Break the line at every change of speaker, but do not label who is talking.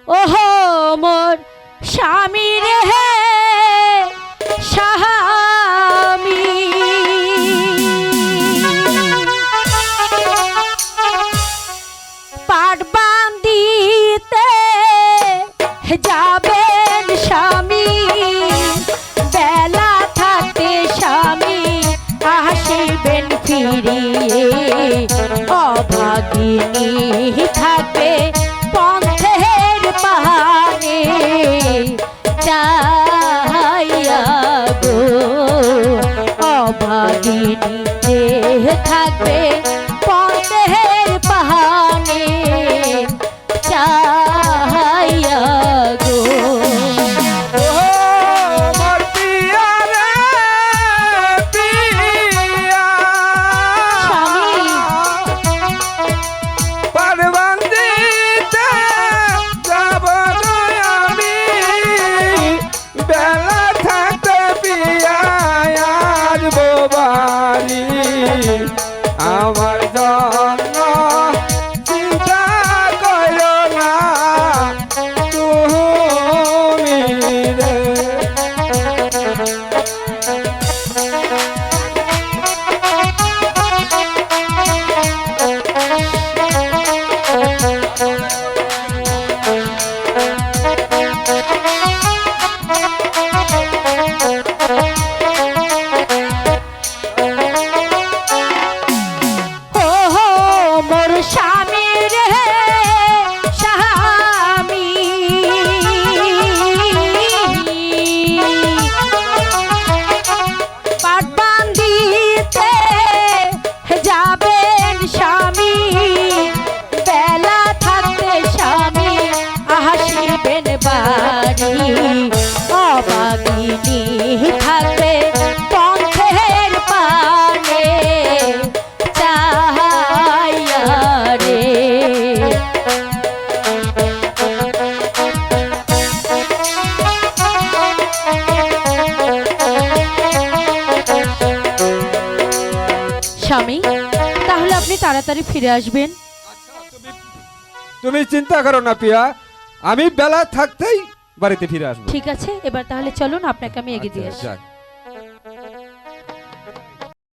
ওহো মোর স্বামী রে হে স্বামী পাট বান্ধিতে যাবেন স্বামী বেলা থাকতে স্বামী আসিবেন ফিরিয়ে অভাগিনী থাকবে পথের পানে চাইয়া গো অভাগিনী থাকবে পথের পানে চাইয়া গো
আমার জন্য চিন্তা করো না তুমি রে
স্বামী রে স্বামী পাট বান্ধিতে যাবেন স্বামী বেলা থাকতে স্বামী আসিবেন বাড়ি অভাগিনী থাকবে পথের পানে স্বামী তাহলে আপনি তাড়াতাড়ি ফিরে আসবেন।
তুমি চিন্তা করো না পিয়া, আমি বেলা থাকতেই বাড়িতে ফিরে আসবো।
ঠিক আছে, এবার তাহলে চলুন আপনাকে আমি এগিয়ে দিয়ে আসি।
যাক।